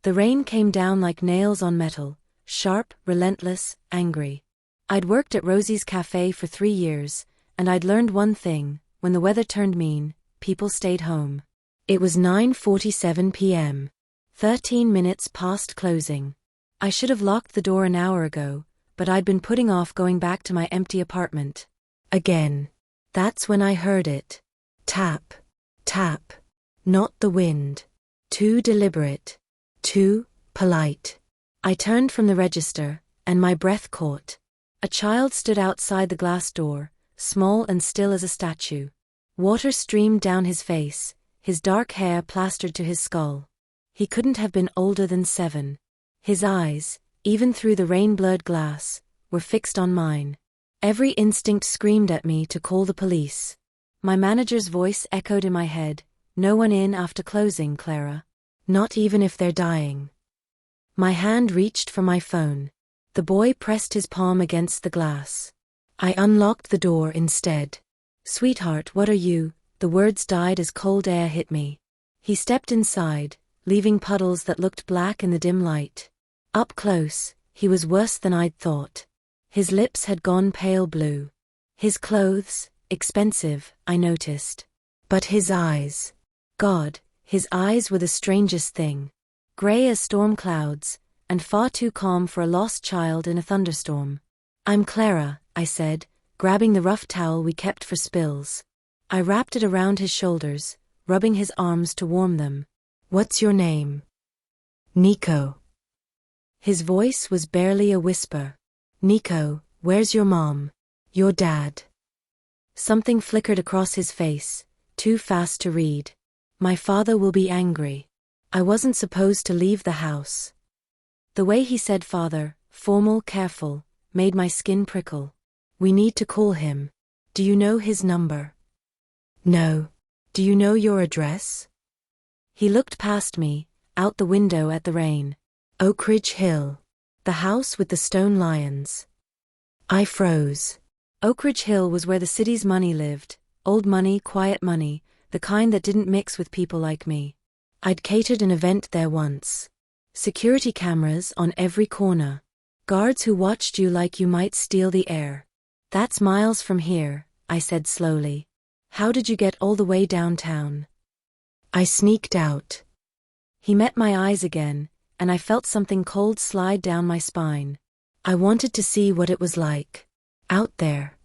The rain came down like nails on metal, sharp, relentless, angry. I'd worked at Rosie's Cafe for 3 years, and I'd learned one thing: when the weather turned mean, people stayed home. It was 9:47 p.m. 13 minutes past closing. I should have locked the door an hour ago, but I'd been putting off going back to my empty apartment. Again. That's when I heard it. Tap. Tap. Not the wind. Too deliberate. Too polite. I turned from the register, and my breath caught. A child stood outside the glass door, small and still as a statue. Water streamed down his face, his dark hair plastered to his skull. He couldn't have been older than 7. His eyes, even through the rain-blurred glass, were fixed on mine. Every instinct screamed at me to call the police. My manager's voice echoed in my head, "No one in after closing, Clara. Not even if they're dying." My hand reached for my phone. The boy pressed his palm against the glass. I unlocked the door instead. "Sweetheart, what are you?" The words died as cold air hit me. He stepped inside, leaving puddles that looked black in the dim light. Up close, he was worse than I'd thought. His lips had gone pale blue. His clothes, expensive, I noticed. But his eyes. God, his eyes were the strangest thing. Gray as storm clouds, and far too calm for a lost child in a thunderstorm. "I'm Clara," I said, grabbing the rough towel we kept for spills. I wrapped it around his shoulders, rubbing his arms to warm them. "What's your name?" "Nico." His voice was barely a whisper. "Nico, where's your mom? Your dad?" Something flickered across his face, too fast to read. "My father will be angry. I wasn't supposed to leave the house." The way he said father, formal, careful, made my skin prickle. "We need to call him. Do you know his number?" "No. Do you know your address?" He looked past me, out the window at the rain. "Oak Ridge Hill. The house with the stone lions." I froze. Oak Ridge Hill was where the city's money lived, old money, quiet money, the kind that didn't mix with people like me. I'd catered an event there once. Security cameras on every corner. Guards who watched you like you might steal the air. "That's miles from here," I said slowly. "How did you get all the way downtown?" "I sneaked out." He met my eyes again, and I felt something cold slide down my spine. I wanted to see what it was like. Out there.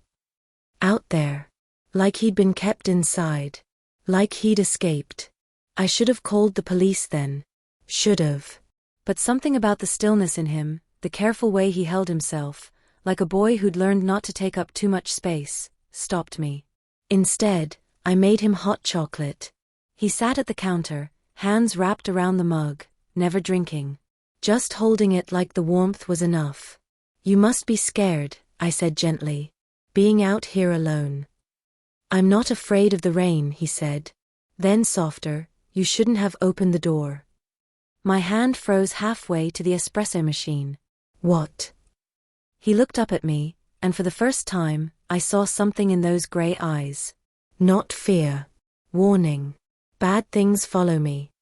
Out there. Like he'd been kept inside. Like he'd escaped. I should have called the police then. Should have. But something about the stillness in him, the careful way he held himself, like a boy who'd learned not to take up too much space, stopped me. Instead, I made him hot chocolate. He sat at the counter, hands wrapped around the mug, never drinking. Just holding it like the warmth was enough. "You must be scared," I said gently. "Being out here alone." "I'm not afraid of the rain," he said. Then softer, "You shouldn't have opened the door." My hand froze halfway to the espresso machine. "What?" He looked up at me, and for the first time, I saw something in those gray eyes. Not fear. Warning. Bad things follow me.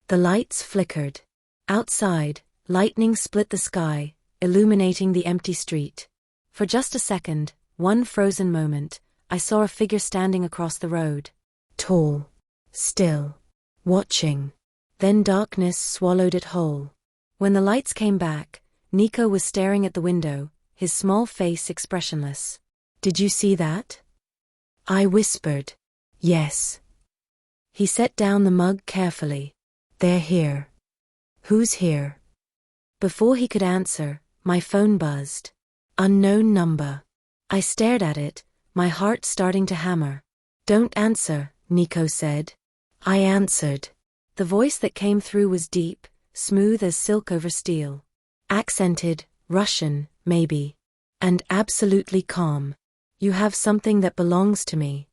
The lights flickered. Outside, lightning split the sky, illuminating the empty street. For just a second, one frozen moment, I saw a figure standing across the road. Tall. Still. Watching. Then darkness swallowed it whole. When the lights came back, Nico was staring at the window, his small face expressionless. "Did you see that?" I whispered. "Yes." He set down the mug carefully. "They're here." "Who's here?" Before he could answer, my phone buzzed. Unknown number. I stared at it, my heart starting to hammer. "Don't answer," Nico said. I answered. The voice that came through was deep, smooth as silk over steel. Accented, Russian, maybe. And absolutely calm. "You have something that belongs to me."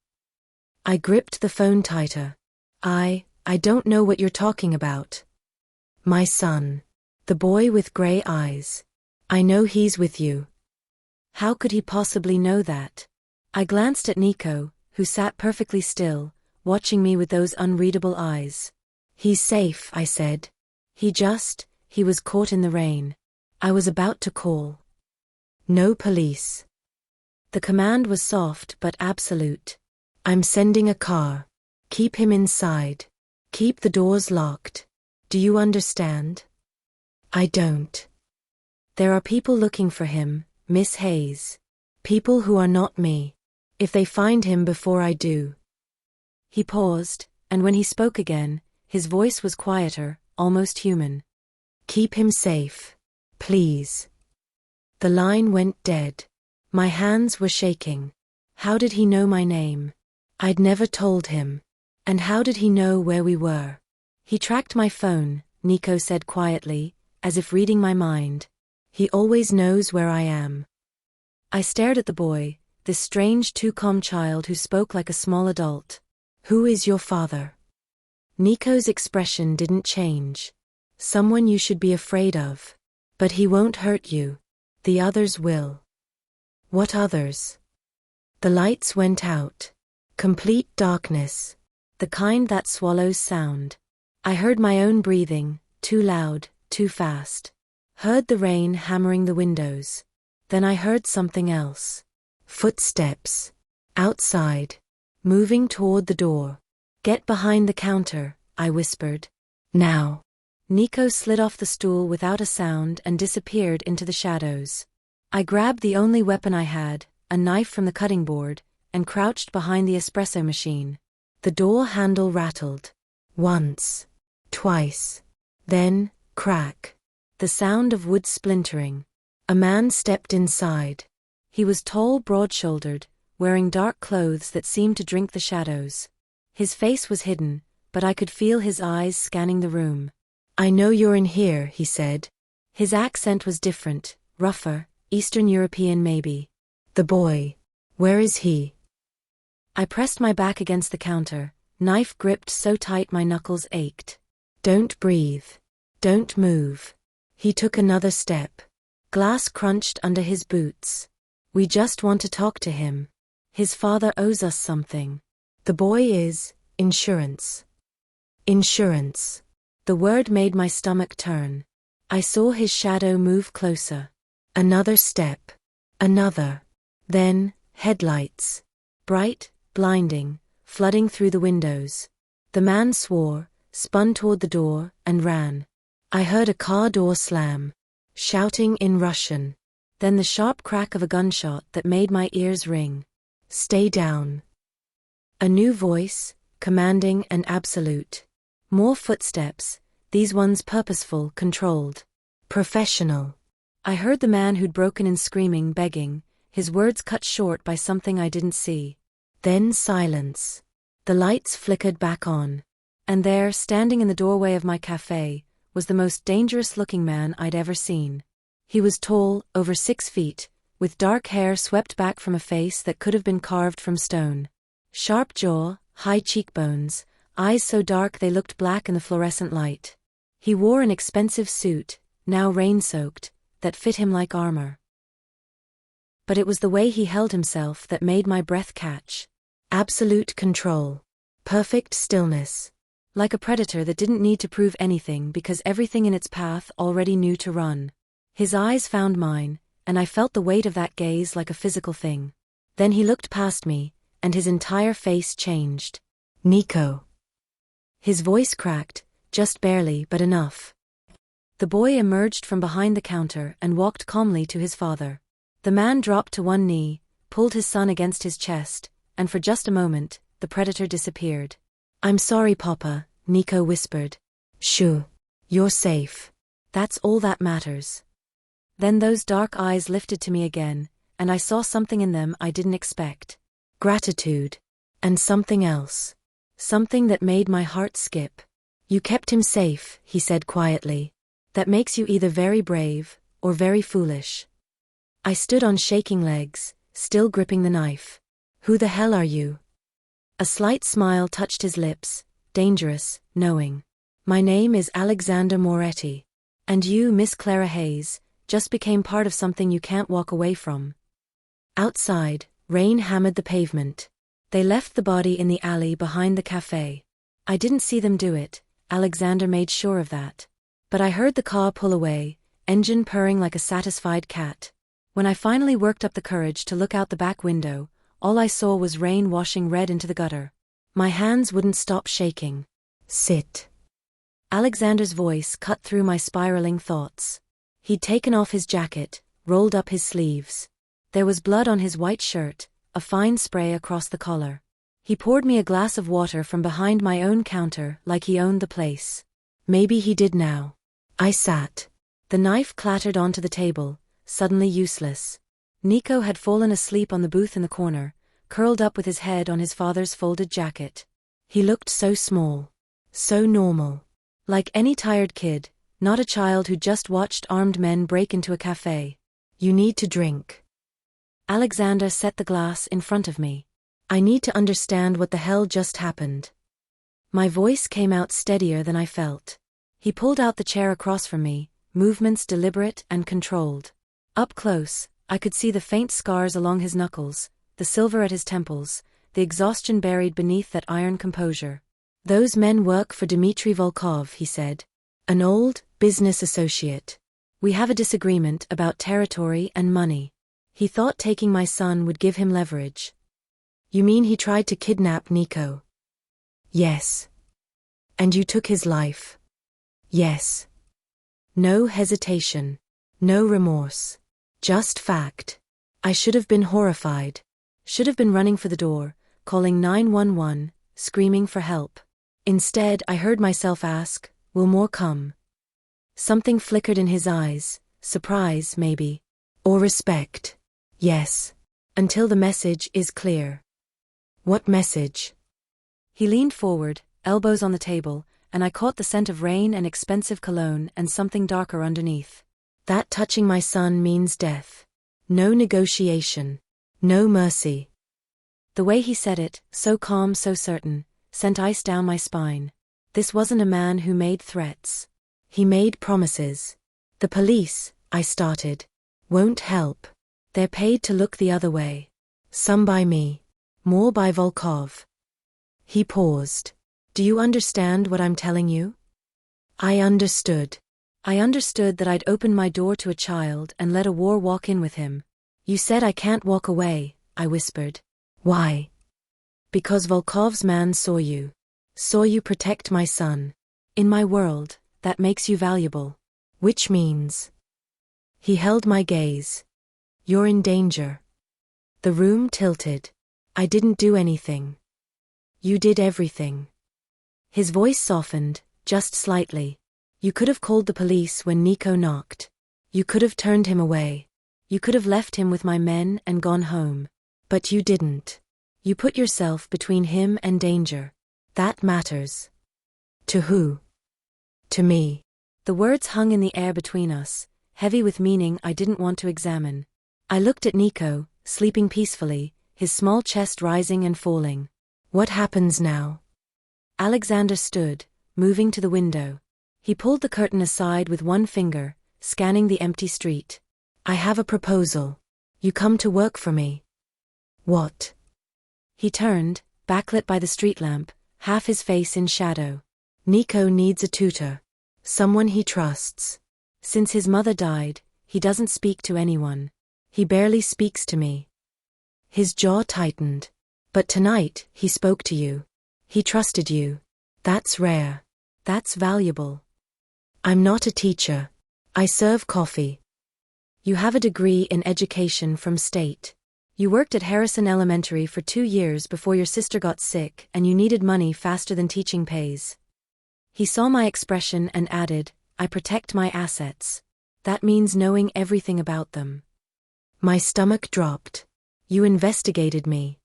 I gripped the phone tighter. I don't know what you're talking about." "My son. The boy with gray eyes. I know he's with you." How could he possibly know that? I glanced at Nico, who sat perfectly still, watching me with those unreadable eyes. "He's safe," I said. He was caught in the rain. I was about to call. No police. The command was soft but absolute. I'm sending a car. Keep him inside. Keep the doors locked. Do you understand? I don't. There are people looking for him, Miss Hayes. People who are not me. If they find him before I do. He paused, and when he spoke again, his voice was quieter, almost human. Keep him safe. Please. The line went dead. My hands were shaking. How did he know my name? I'd never told him. And how did he know where we were? He tracked my phone, Nico said quietly, as if reading my mind. He always knows where I am. I stared at the boy, this strange too calm child who spoke like a small adult. Who is your father? Nico's expression didn't change. Someone you should be afraid of. But he won't hurt you. The others will. What others? The lights went out. Complete darkness. The kind that swallows sound. I heard my own breathing, too loud, too fast. Heard the rain hammering the windows. Then I heard something else. Footsteps. Outside. Moving toward the door. Get behind the counter, I whispered. Now. Nico slid off the stool without a sound and disappeared into the shadows. I grabbed the only weapon I had, a knife from the cutting board, and crouched behind the espresso machine. The door handle rattled. Once. Twice. Then, crack. The sound of wood splintering. A man stepped inside. He was tall, broad-shouldered, wearing dark clothes that seemed to drink the shadows. His face was hidden, but I could feel his eyes scanning the room. I know you're in here, he said. His accent was different, rougher, Eastern European maybe. The boy. Where is he? I pressed my back against the counter, knife gripped so tight my knuckles ached. Don't breathe. Don't move. He took another step. Glass crunched under his boots. We just want to talk to him. His father owes us something. The boy is, insurance. Insurance. The word made my stomach turn. I saw his shadow move closer. Another step. Another. Then, headlights. Bright, blinding, flooding through the windows. The man swore, spun toward the door, and ran. I heard a car door slam. Shouting in Russian. Then the sharp crack of a gunshot that made my ears ring. Stay down. A new voice, commanding and absolute. More footsteps, these ones purposeful, controlled. Professional. I heard the man who'd broken in screaming, begging, his words cut short by something I didn't see. Then silence. The lights flickered back on. And there, standing in the doorway of my cafe, was the most dangerous-looking man I'd ever seen. He was tall, over 6 feet, with dark hair swept back from a face that could have been carved from stone. Sharp jaw, high cheekbones, eyes so dark they looked black in the fluorescent light. He wore an expensive suit, now rain-soaked, that fit him like armor. But it was the way he held himself that made my breath catch. Absolute control. Perfect stillness. Like a predator that didn't need to prove anything because everything in its path already knew to run. His eyes found mine, and I felt the weight of that gaze like a physical thing. Then he looked past me, and his entire face changed. Nico. His voice cracked, just barely but enough. The boy emerged from behind the counter and walked calmly to his father. The man dropped to one knee, pulled his son against his chest, and for just a moment, the predator disappeared. I'm sorry, Papa, Nico whispered. Shoo. You're safe. That's all that matters. Then those dark eyes lifted to me again, and I saw something in them I didn't expect. Gratitude. And something else. Something that made my heart skip. You kept him safe, he said quietly. That makes you either very brave, or very foolish. I stood on shaking legs, still gripping the knife. Who the hell are you? A slight smile touched his lips, dangerous, knowing. My name is Alexander Moretti. And you, Miss Clara Hayes, just became part of something you can't walk away from. Outside, rain hammered the pavement. They left the body in the alley behind the cafe. I didn't see them do it, Alexander made sure of that. But I heard the car pull away, engine purring like a satisfied cat. When I finally worked up the courage to look out the back window, all I saw was rain washing red into the gutter. My hands wouldn't stop shaking. "Sit." Alexander's voice cut through my spiraling thoughts. He'd taken off his jacket, rolled up his sleeves. There was blood on his white shirt, a fine spray across the collar. He poured me a glass of water from behind my own counter like he owned the place. Maybe he did now. I sat. The knife clattered onto the table, suddenly useless. Nico had fallen asleep on the booth in the corner, curled up with his head on his father's folded jacket. He looked so small. So normal. Like any tired kid, not a child who just watched armed men break into a cafe. "You need to drink." Alexander set the glass in front of me. "I need to understand what the hell just happened." My voice came out steadier than I felt. He pulled out the chair across from me, movements deliberate and controlled. Up close, I could see the faint scars along his knuckles, the silver at his temples, the exhaustion buried beneath that iron composure. "Those men work for Dmitry Volkov," he said. "An old business associate. We have a disagreement about territory and money. He thought taking my son would give him leverage." "You mean he tried to kidnap Nico?" "Yes." "And you took his life?" "Yes." No hesitation. No remorse. Just fact. I should have been horrified. Should have been running for the door, calling 911, screaming for help. Instead, I heard myself ask, "Will more come?" Something flickered in his eyes, surprise maybe. Or respect. Yes. Until the message is clear. "What message?" He leaned forward, elbows on the table, and I caught the scent of rain and expensive cologne and something darker underneath. "That touching my son means death. No negotiation. No mercy." The way he said it, so calm, so certain, sent ice down my spine. This wasn't a man who made threats. He made promises. "The police," I started, "won't help. They're paid to look the other way. Some by me. More by Volkov." He paused. "Do you understand what I'm telling you?" I understood. I understood that I'd opened my door to a child and let a war walk in with him. "You said I can't walk away," I whispered. "Why?" "Because Volkov's man saw you. Saw you protect my son. In my world, that makes you valuable. Which means..." He held my gaze. "You're in danger." The room tilted. "I didn't do anything." "You did everything." His voice softened, just slightly. "You could have called the police when Nico knocked. You could have turned him away. You could have left him with my men and gone home. But you didn't. You put yourself between him and danger. That matters." "To who?" "To me." The words hung in the air between us, heavy with meaning I didn't want to examine. I looked at Nico, sleeping peacefully, his small chest rising and falling. "What happens now?" Alexander stood, moving to the window. He pulled the curtain aside with one finger, scanning the empty street. "I have a proposal. You come to work for me." "What?" He turned, backlit by the street lamp, half his face in shadow. "Nico needs a tutor. Someone he trusts. Since his mother died, he doesn't speak to anyone. He barely speaks to me." His jaw tightened. "But tonight, he spoke to you. He trusted you. That's rare. That's valuable." "I'm not a teacher. I serve coffee." "You have a degree in education from state. You worked at Harrison Elementary for 2 years before your sister got sick and you needed money faster than teaching pays." He saw my expression and added, "I protect my assets. That means knowing everything about them." My stomach dropped. "You investigated me."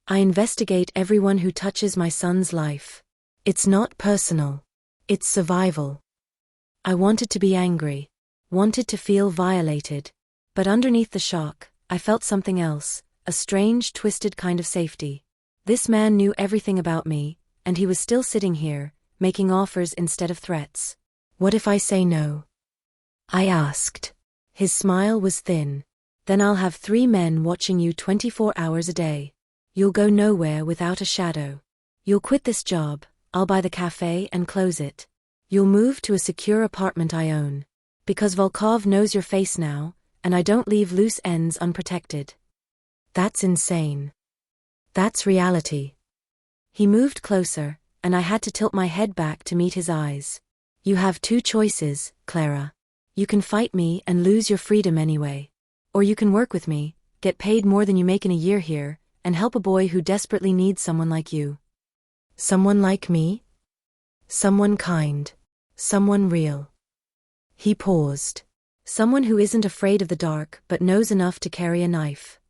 "I investigate everyone who touches my son's life. It's not personal. It's survival." I wanted to be angry. Wanted to feel violated. But underneath the shock, I felt something else, a strange, twisted kind of safety. This man knew everything about me, and he was still sitting here, making offers instead of threats. "What if I say no?" I asked. His smile was thin. "Then I'll have 3 men watching you 24 hours a day. You'll go nowhere without a shadow. You'll quit this job, I'll buy the cafe and close it. You'll move to a secure apartment I own. Because Volkov knows your face now, and I don't leave loose ends unprotected. That's insane. That's reality. He moved closer, and I had to tilt my head back to meet his eyes. You have two choices, Clara. You can fight me and lose your freedom anyway. Or you can work with me, get paid more than you make in a year here, and help a boy who desperately needs someone like you. Someone like me? Someone kind. Someone real. He paused. Someone who isn't afraid of the dark but knows enough to carry a knife.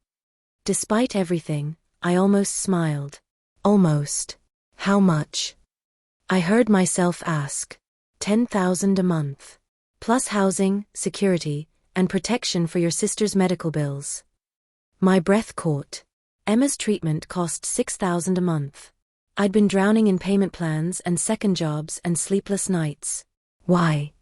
Despite everything, I almost smiled. Almost. How much? I heard myself ask. 10,000 a month. Plus housing, security, and protection for your sister's medical bills. My breath caught. Emma's treatment cost 6,000 a month. I'd been drowning in payment plans and second jobs and sleepless nights. Why?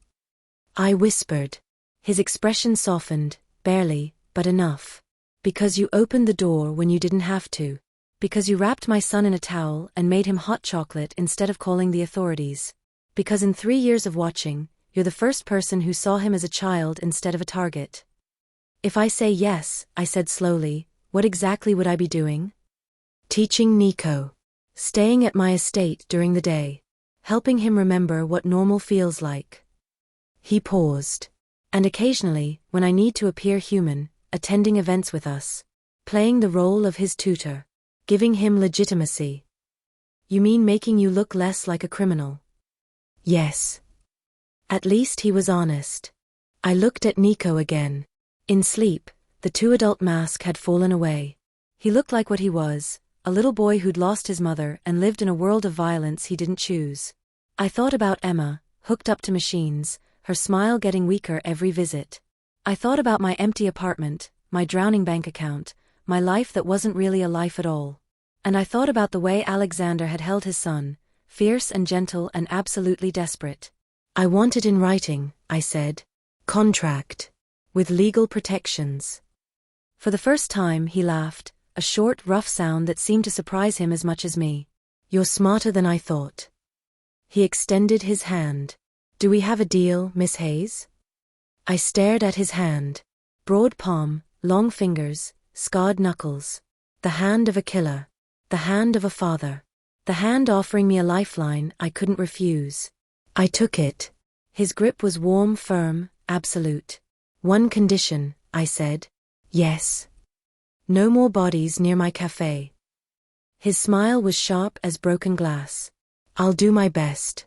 I whispered. His expression softened, barely, but enough. Because you opened the door when you didn't have to. Because you wrapped my son in a towel and made him hot chocolate instead of calling the authorities. Because in 3 years of watching, you're the first person who saw him as a child instead of a target. If I say yes, I said slowly, what exactly would I be doing? Teaching Nico. Staying at my estate during the day. Helping him remember what normal feels like. He paused. And occasionally, when I need to appear human, attending events with us. Playing the role of his tutor. Giving him legitimacy. You mean making you look less like a criminal? Yes. At least he was honest. I looked at Nico again. In sleep, the two-adult mask had fallen away. He looked like what he was, a little boy who'd lost his mother and lived in a world of violence he didn't choose. I thought about Emma, hooked up to machines, her smile getting weaker every visit. I thought about my empty apartment, my drowning bank account, my life that wasn't really a life at all. And I thought about the way Alexander had held his son, fierce and gentle and absolutely desperate. I want it in writing, I said. Contract. With legal protections. For the first time he laughed, a short, rough sound that seemed to surprise him as much as me. You're smarter than I thought. He extended his hand. Do we have a deal, Miss Hayes? I stared at his hand. Broad palm, long fingers, scarred knuckles. The hand of a killer. The hand of a father. The hand offering me a lifeline I couldn't refuse. I took it. His grip was warm, firm, absolute. One condition, I said. Yes. No more bodies near my cafe. His smile was sharp as broken glass. I'll do my best.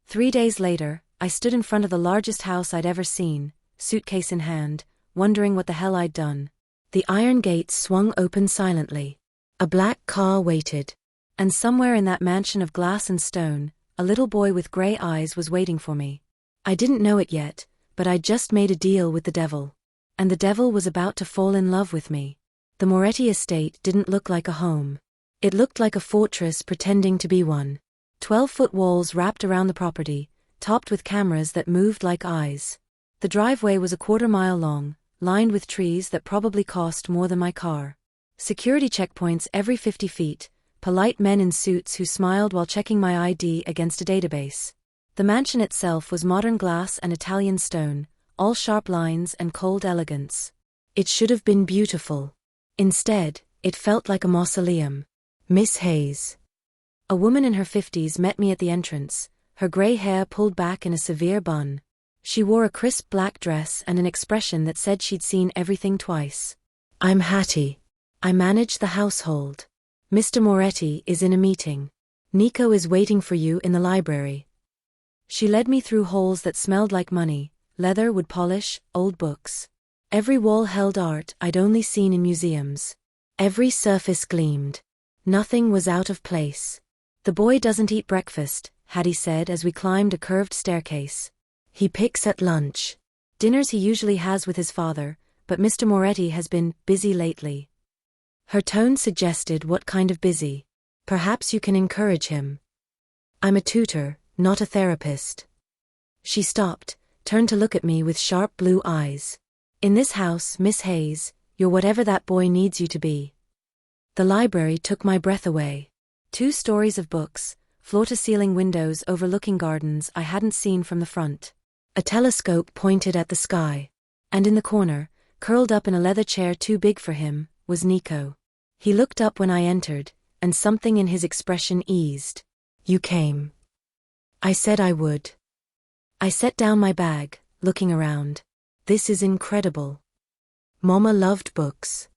3 days later, I stood in front of the largest house I'd ever seen, suitcase in hand, wondering what the hell I'd done. The iron gates swung open silently. A black car waited. And somewhere in that mansion of glass and stone, a little boy with gray eyes was waiting for me. I didn't know it yet, but I'd just made a deal with the devil. And the devil was about to fall in love with me. The Moretti estate didn't look like a home. It looked like a fortress pretending to be one. 12-foot walls wrapped around the property, topped with cameras that moved like eyes. The driveway was a quarter-mile long, lined with trees that probably cost more than my car. Security checkpoints every 50 feet, polite men in suits who smiled while checking my ID against a database. The mansion itself was modern glass and Italian stone, all sharp lines and cold elegance. It should have been beautiful. Instead, it felt like a mausoleum. Miss Hayes. A woman in her 50s met me at the entrance, her gray hair pulled back in a severe bun. She wore a crisp black dress and an expression that said she'd seen everything twice. I'm Hattie. I manage the household. Mr. Moretti is in a meeting. Nico is waiting for you in the library. She led me through halls that smelled like money, leather, wood polish, old books. Every wall held art I'd only seen in museums. Every surface gleamed. Nothing was out of place. The boy doesn't eat breakfast, Hattie said as we climbed a curved staircase. He picks at lunch. Dinners he usually has with his father, but Mr. Moretti has been busy lately. Her tone suggested what kind of busy. Perhaps you can encourage him. I'm a tutor, not a therapist. She stopped, turned to look at me with sharp blue eyes. In this house, Miss Hayes, you're whatever that boy needs you to be. The library took my breath away. 2 stories of books, floor-to-ceiling windows overlooking gardens I hadn't seen from the front. A telescope pointed at the sky. And in the corner, curled up in a leather chair too big for him, was Nico. He looked up when I entered, and something in his expression eased. "You came." I said I would. I set down my bag, looking around. "This is incredible. Mama loved books."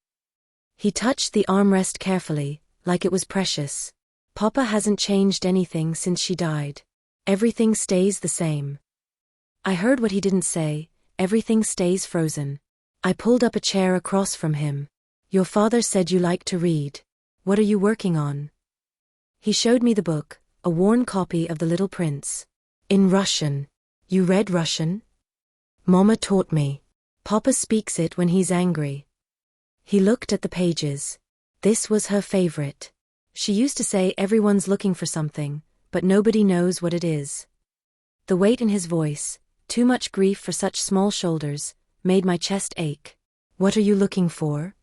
He touched the armrest carefully, like it was precious. "Papa hasn't changed anything since she died. Everything stays the same." I heard what he didn't say. Everything stays frozen. I pulled up a chair across from him. "Your father said you like to read. What are you working on?" He showed me the book, a worn copy of The Little Prince. "In Russian. You read Russian?" "Mama taught me. Papa speaks it when he's angry." He looked at the pages. This was her favorite. She used to say everyone's looking for something, but nobody knows what it is. The weight in his voice, too much grief for such small shoulders, made my chest ache. "What are you looking for?"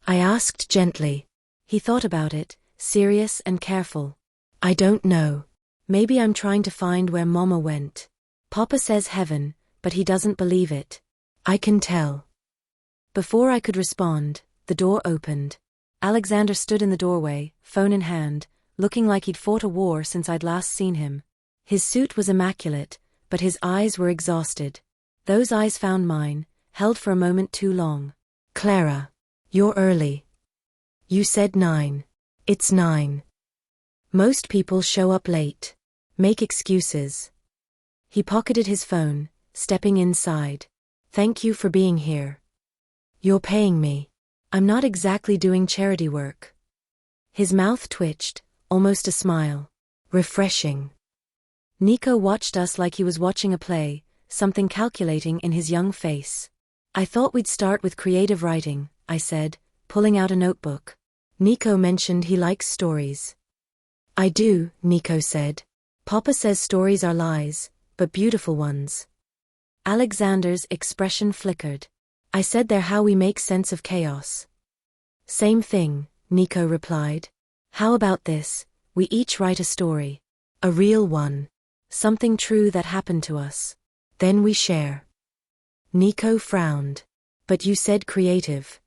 I asked gently. He thought about it, serious and careful. "I don't know. Maybe I'm trying to find where Mama went. Papa says heaven, but he doesn't believe it. I can tell." Before I could respond, the door opened. Alexander stood in the doorway, phone in hand, looking like he'd fought a war since I'd last seen him. His suit was immaculate, but his eyes were exhausted. Those eyes found mine, held for a moment too long. "Clara, you're early. You said 9. It's 9. Most people show up late. Make excuses." He pocketed his phone, stepping inside. "Thank you for being here. You're paying me. I'm not exactly doing charity work." His mouth twitched, almost a smile. "Refreshing." Nico watched us like he was watching a play, something calculating in his young face. "I thought we'd start with creative writing," I said, pulling out a notebook. Nico mentioned he likes stories. "I do," Nico said. "Papa says stories are lies, but beautiful ones." Alexander's expression flickered. "I said they're how we make sense of chaos." "Same thing," Nico replied. "How about this? We each write a story. A real one. Something true that happened to us. Then we share." Nico frowned. "But you said creative."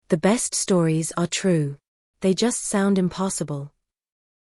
"The best stories are true. They just sound impossible."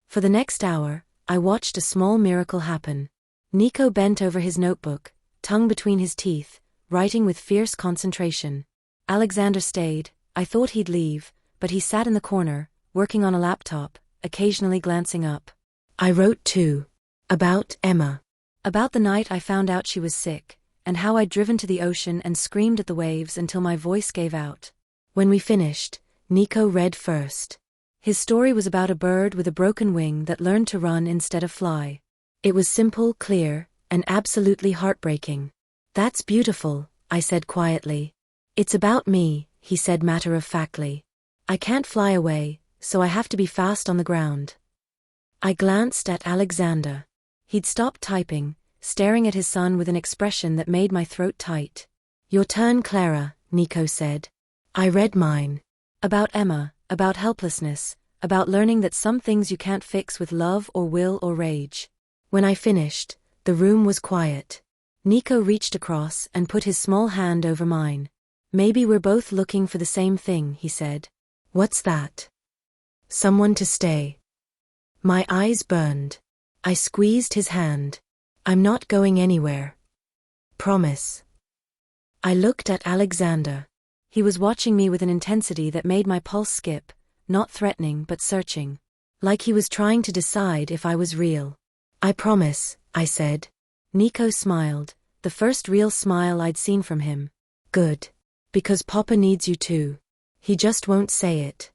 For the next hour, I watched a small miracle happen. Nico bent over his notebook, tongue between his teeth, writing with fierce concentration. Alexander stayed. I thought he'd leave, but he sat in the corner, working on a laptop, occasionally glancing up. "I wrote too. About Emma. About the night I found out she was sick, and how I'd driven to the ocean and screamed at the waves until my voice gave out." When we finished, Nico read first. His story was about a bird with a broken wing that learned to run instead of fly. It was simple, clear, and absolutely heartbreaking. "That's beautiful," I said quietly. "It's about me," he said matter-of-factly. "I can't fly away, so I have to be fast on the ground." I glanced at Alexander. He'd stopped typing, staring at his son with an expression that made my throat tight. "Your turn, Clara," Nico said. I read mine. About Emma, about helplessness, about learning that some things you can't fix with love or will or rage. When I finished, the room was quiet. Nico reached across and put his small hand over mine. "Maybe we're both looking for the same thing," he said. "What's that?" "Someone to stay." My eyes burned. I squeezed his hand. "I'm not going anywhere. Promise." I looked at Alexander. He was watching me with an intensity that made my pulse skip, not threatening but searching. Like he was trying to decide if I was real. "I promise," I said. Nico smiled, the first real smile I'd seen from him. "Good. Because Papa needs you too. He just won't say it."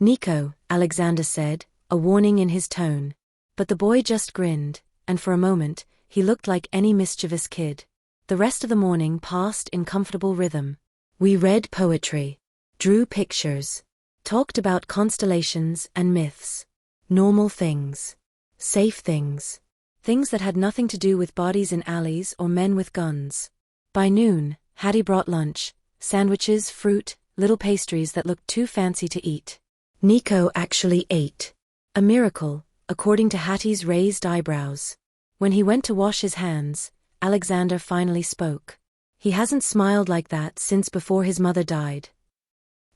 "Nico," Alexander said, a warning in his tone. But the boy just grinned, and for a moment, he looked like any mischievous kid. The rest of the morning passed in comfortable rhythm. We read poetry, drew pictures, talked about constellations and myths. Normal things. Safe things. Things that had nothing to do with bodies in alleys or men with guns. By noon, Hattie brought lunch, sandwiches, fruit, little pastries that looked too fancy to eat. Nico actually ate. A miracle, according to Hattie's raised eyebrows. When he went to wash his hands, Alexander finally spoke. He hasn't smiled like that since before his mother died.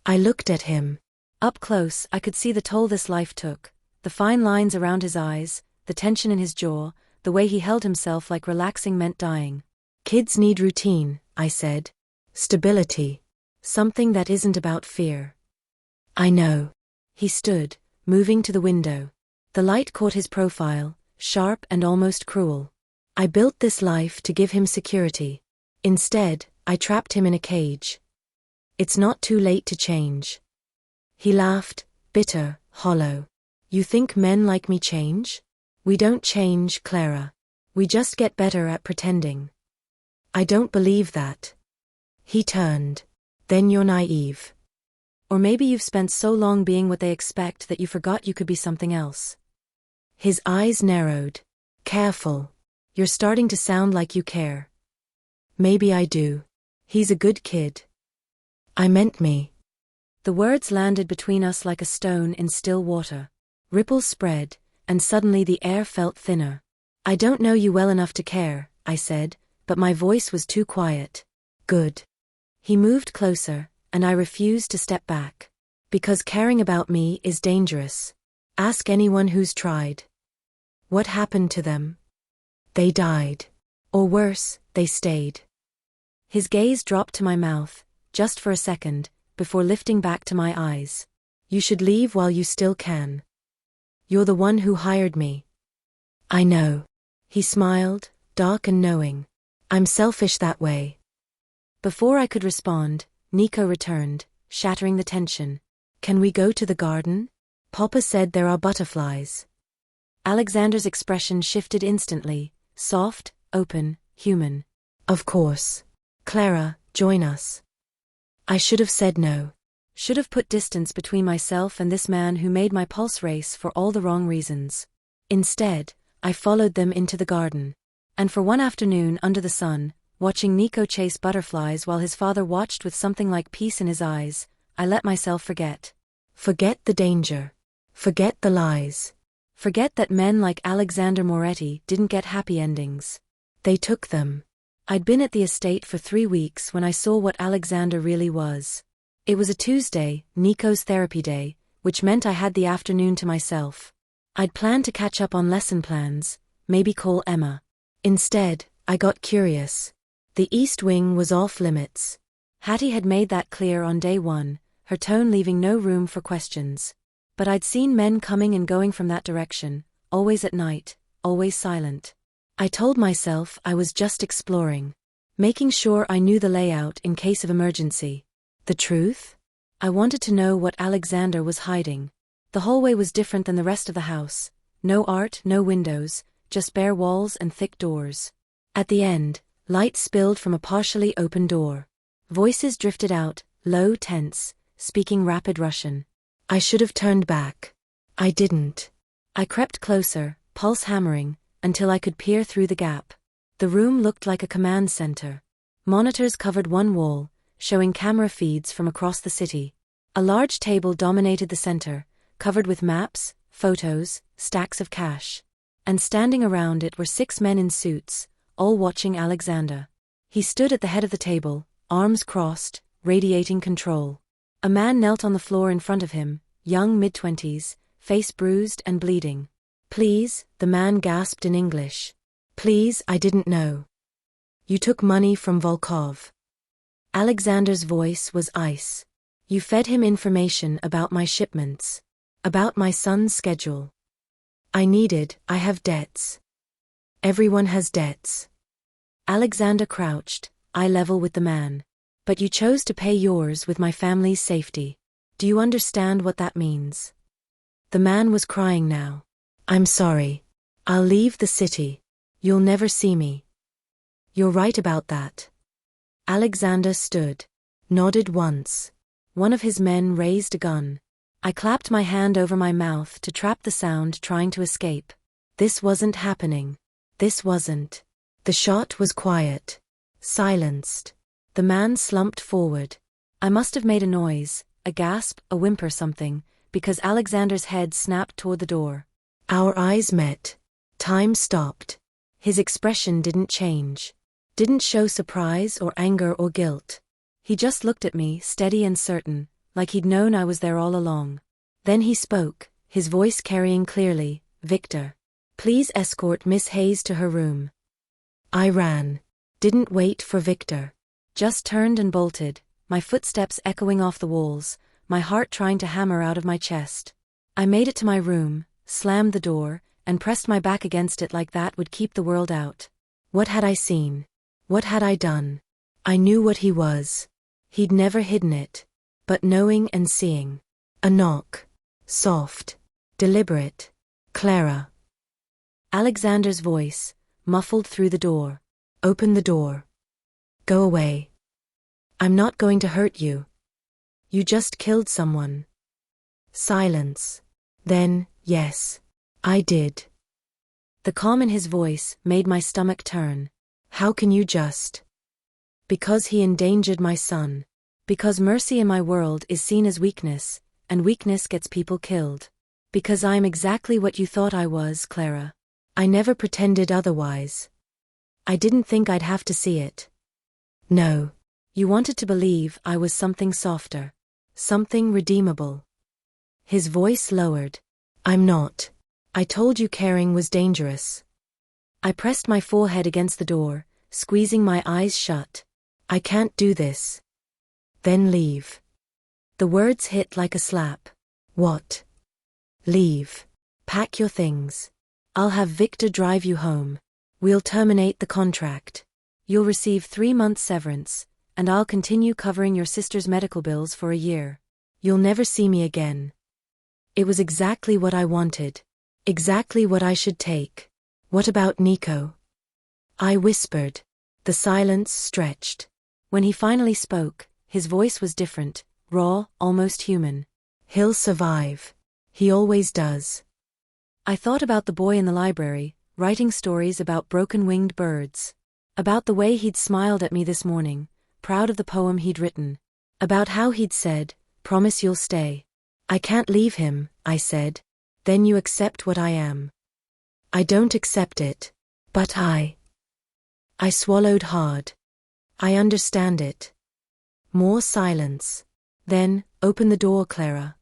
I looked at him. Up close, I could see the toll this life took, the fine lines around his eyes, the tension in his jaw, the way he held himself like relaxing meant dying. Kids need routine, I said. Stability. Something that isn't about fear. I know. He stood, moving to the window. The light caught his profile, sharp and almost cruel. I built this life to give him security. Instead, I trapped him in a cage. It's not too late to change. He laughed, bitter, hollow. You think men like me change? We don't change, Clara. We just get better at pretending. I don't believe that. He turned. Then you're naive. Or maybe you've spent so long being what they expect that you forgot you could be something else. His eyes narrowed. Careful. You're starting to sound like you care. Maybe I do. He's a good kid. I meant me. The words landed between us like a stone in still water. Ripples spread, and suddenly the air felt thinner. I don't know you well enough to care, I said, but my voice was too quiet. Good. He moved closer, and I refused to step back. Because caring about me is dangerous. Ask anyone who's tried. What happened to them? They died. Or worse, they stayed. His gaze dropped to my mouth, just for a second, before lifting back to my eyes. You should leave while you still can. You're the one who hired me. I know. He smiled, dark and knowing. I'm selfish that way. Before I could respond, Nico returned, shattering the tension. Can we go to the garden? Papa said there are butterflies. Alexander's expression shifted instantly, soft, open, human. Of course. Clara, join us. I should have said no. Should have put distance between myself and this man who made my pulse race for all the wrong reasons. Instead, I followed them into the garden. And for one afternoon under the sun, watching Nico chase butterflies while his father watched with something like peace in his eyes, I let myself forget. Forget the danger. Forget the lies. Forget that men like Alexander Moretti didn't get happy endings. They took them. I'd been at the estate for 3 weeks when I saw what Alexander really was. It was a Tuesday, Nico's therapy day, which meant I had the afternoon to myself. I'd planned to catch up on lesson plans, maybe call Emma. Instead, I got curious. The East Wing was off limits. Hattie had made that clear on day one, her tone leaving no room for questions. But I'd seen men coming and going from that direction, always at night, always silent. I told myself I was just exploring, making sure I knew the layout in case of emergency. The truth? I wanted to know what Alexander was hiding. The hallway was different than the rest of the house. No art, no windows, just bare walls and thick doors. At the end, light spilled from a partially open door. Voices drifted out, low, tense, speaking rapid Russian. I should have turned back. I didn't. I crept closer, pulse hammering, until I could peer through the gap. The room looked like a command center. Monitors covered one wall, showing camera feeds from across the city. A large table dominated the center, covered with maps, photos, stacks of cash. And standing around it were 6 men in suits, all watching Alexander. He stood at the head of the table, arms crossed, radiating control. A man knelt on the floor in front of him, young mid-20s, face bruised and bleeding. Please, the man gasped in English. Please, I didn't know. You took money from Volkov. Alexander's voice was ice. You fed him information about my shipments. About my son's schedule. I have debts. Everyone has debts. Alexander crouched, eye level with the man. But you chose to pay yours with my family's safety. Do you understand what that means? The man was crying now. I'm sorry. I'll leave the city. You'll never see me. You're right about that. Alexander stood. Nodded once. One of his men raised a gun. I clapped my hand over my mouth to trap the sound trying to escape. This wasn't happening. This wasn't. The shot was quiet. Silenced. The man slumped forward. I must have made a noise, a gasp, a whimper something, because Alexander's head snapped toward the door. Our eyes met. Time stopped. His expression didn't change. Didn't show surprise or anger or guilt. He just looked at me, steady and certain, like he'd known I was there all along. Then he spoke, his voice carrying clearly, "Victor, please escort Miss Hayes to her room." I ran. Didn't wait for Victor. Just turned and bolted, my footsteps echoing off the walls, my heart trying to hammer out of my chest. I made it to my room, slammed the door, and pressed my back against it like that would keep the world out. What had I seen? What had I done? I knew what he was. He'd never hidden it. But knowing and seeing. A knock. Soft. Deliberate. "Clara." Alexander's voice, muffled through the door. "Open the door. Go away. I'm not going to hurt you. You just killed someone." Silence. Then, "Yes, I did." The calm in his voice made my stomach turn. "How can you just?" "Because he endangered my son. Because mercy in my world is seen as weakness, and weakness gets people killed. Because I'm exactly what you thought I was, Clara. I never pretended otherwise. I didn't think I'd have to see it." "No. You wanted to believe I was something softer. Something redeemable." His voice lowered. "I'm not. I told you caring was dangerous." I pressed my forehead against the door, squeezing my eyes shut. "I can't do this." "Then leave." The words hit like a slap. "What?" "Leave. Pack your things. I'll have Victor drive you home. We'll terminate the contract. You'll receive 3 months severance, and I'll continue covering your sister's medical bills for a year. You'll never see me again." It was exactly what I wanted. Exactly what I should take. "What about Nico?" I whispered. The silence stretched. When he finally spoke, his voice was different, raw, almost human. "He'll survive. He always does." I thought about the boy in the library, writing stories about broken-winged birds. About the way he'd smiled at me this morning, proud of the poem he'd written. About how he'd said, "Promise you'll stay." "I can't leave him," I said. "Then you accept what I am." "I don't accept it. But I swallowed hard. "I understand it." More silence. Then, "Open the door, Clara."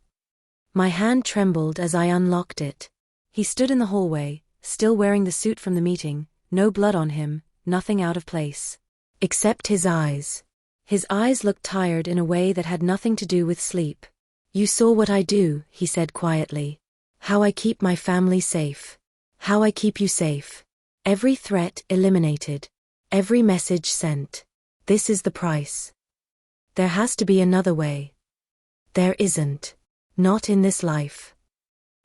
My hand trembled as I unlocked it. He stood in the hallway, still wearing the suit from the meeting, no blood on him, nothing out of place. Except his eyes. His eyes looked tired in a way that had nothing to do with sleep. "You saw what I do," he said quietly. "How I keep my family safe. How I keep you safe. Every threat eliminated. Every message sent. This is the price. There has to be another way." "There isn't. Not in this life."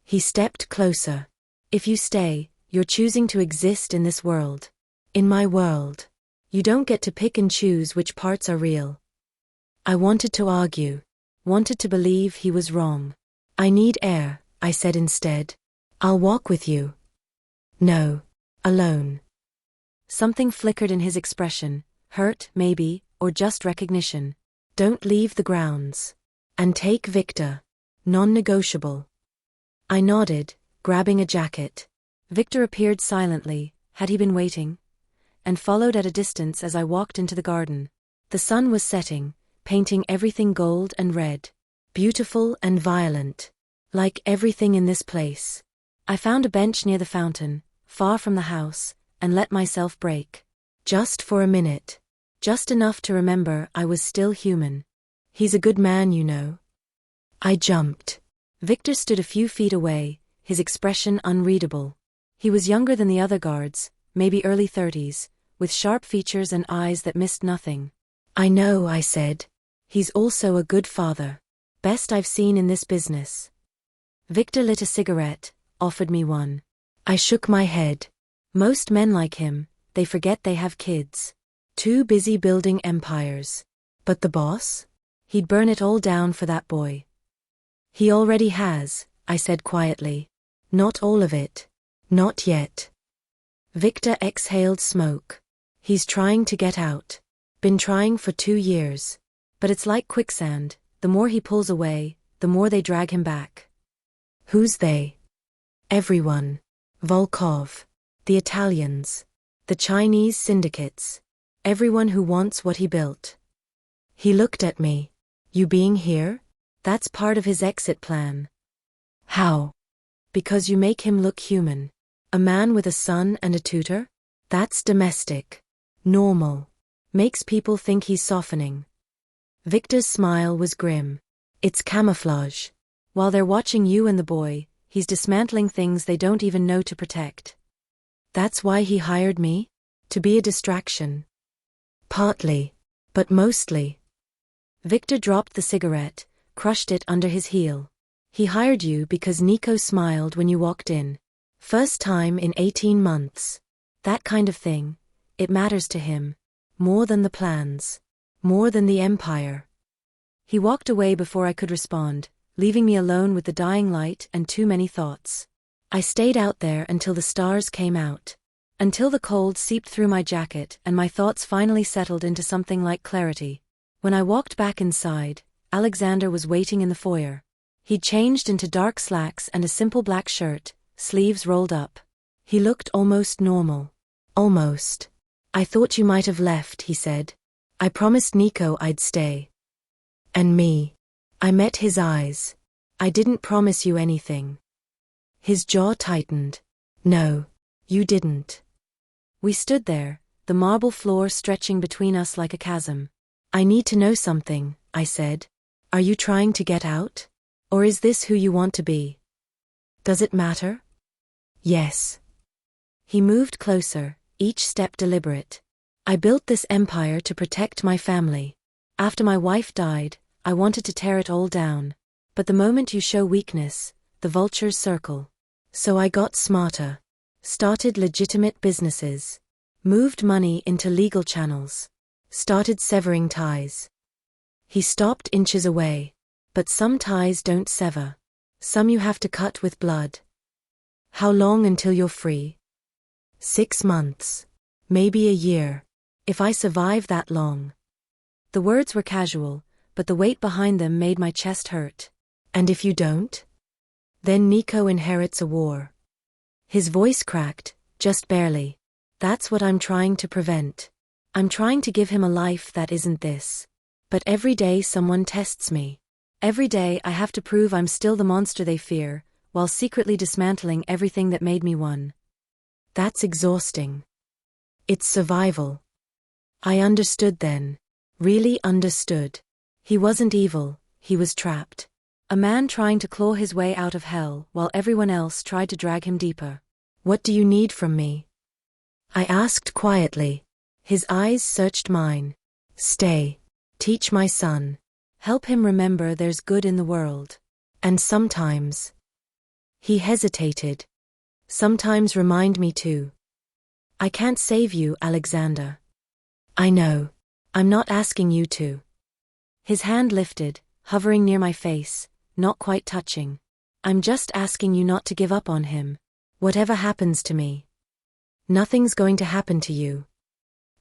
He stepped closer. "If you stay, you're choosing to exist in this world. In my world. You don't get to pick and choose which parts are real." I wanted to argue. Wanted to believe he was wrong. "I need air," I said instead. "I'll walk with you." "No. Alone." Something flickered in his expression, hurt, maybe, or just recognition. "Don't leave the grounds. And take Victor. Non-negotiable." I nodded, grabbing a jacket. Victor appeared silently, had he been waiting? And followed at a distance as I walked into the garden. The sun was setting, painting everything gold and red. Beautiful and violent. Like everything in this place. I found a bench near the fountain, far from the house, and let myself break. Just for a minute. Just enough to remember I was still human. "He's a good man, you know." I jumped. Victor stood a few feet away, his expression unreadable. He was younger than the other guards, maybe early 30s, with sharp features and eyes that missed nothing. "I know," I said. "He's also a good father. Best I've seen in this business." Victor lit a cigarette, offered me one. I shook my head. Most men like him, they forget they have kids. Too busy building empires. But the boss? He'd burn it all down for that boy. "He already has," I said quietly. "Not all of it. Not yet." Victor exhaled smoke. "He's trying to get out. Been trying for 2 years. But it's like quicksand, the more he pulls away, the more they drag him back." "Who's they?" Everyone. Volkov. The Italians. The Chinese syndicates. Everyone who wants what he built. He looked at me. You being here? That's part of his exit plan. How? Because you make him look human. A man with a son and a tutor? That's domestic. Normal. Makes people think he's softening. Victor's smile was grim. It's camouflage. While they're watching you and the boy, he's dismantling things they don't even know to protect. That's why he hired me? To be a distraction. Partly. But mostly. Victor dropped the cigarette, crushed it under his heel. He hired you because Nico smiled when you walked in. First time in 18 months. That kind of thing. It matters to him. More than the plans. More than the empire. He walked away before I could respond, leaving me alone with the dying light and too many thoughts. I stayed out there until the stars came out. Until the cold seeped through my jacket and my thoughts finally settled into something like clarity. When I walked back inside, Alexander was waiting in the foyer. He'd changed into dark slacks and a simple black shirt, sleeves rolled up. He looked almost normal. Almost. I thought you might have left, he said. I promised Nico I'd stay. And me. I met his eyes. I didn't promise you anything. His jaw tightened. No, you didn't. We stood there, the marble floor stretching between us like a chasm. I need to know something, I said. Are you trying to get out? Or is this who you want to be? Does it matter? Yes. He moved closer, each step deliberate. I built this empire to protect my family. After my wife died, I wanted to tear it all down. But the moment you show weakness, the vultures circle. So I got smarter. Started legitimate businesses. Moved money into legal channels. Started severing ties. He stopped inches away. But some ties don't sever. Some you have to cut with blood. How long until you're free? 6 months. Maybe a year. If I survive that long. The words were casual, but the weight behind them made my chest hurt. And if you don't? Then Nico inherits a war. His voice cracked, just barely. That's what I'm trying to prevent. I'm trying to give him a life that isn't this. But every day someone tests me. Every day I have to prove I'm still the monster they fear, while secretly dismantling everything that made me one. That's exhausting. It's survival. I understood then. Really understood. He wasn't evil, he was trapped. A man trying to claw his way out of hell while everyone else tried to drag him deeper. What do you need from me? I asked quietly. His eyes searched mine. Stay. Teach my son. Help him remember there's good in the world. And sometimes. He hesitated. Sometimes remind me too. I can't save you, Alexander. I know. I'm not asking you to. His hand lifted, hovering near my face, not quite touching. I'm just asking you not to give up on him. Whatever happens to me. Nothing's going to happen to you.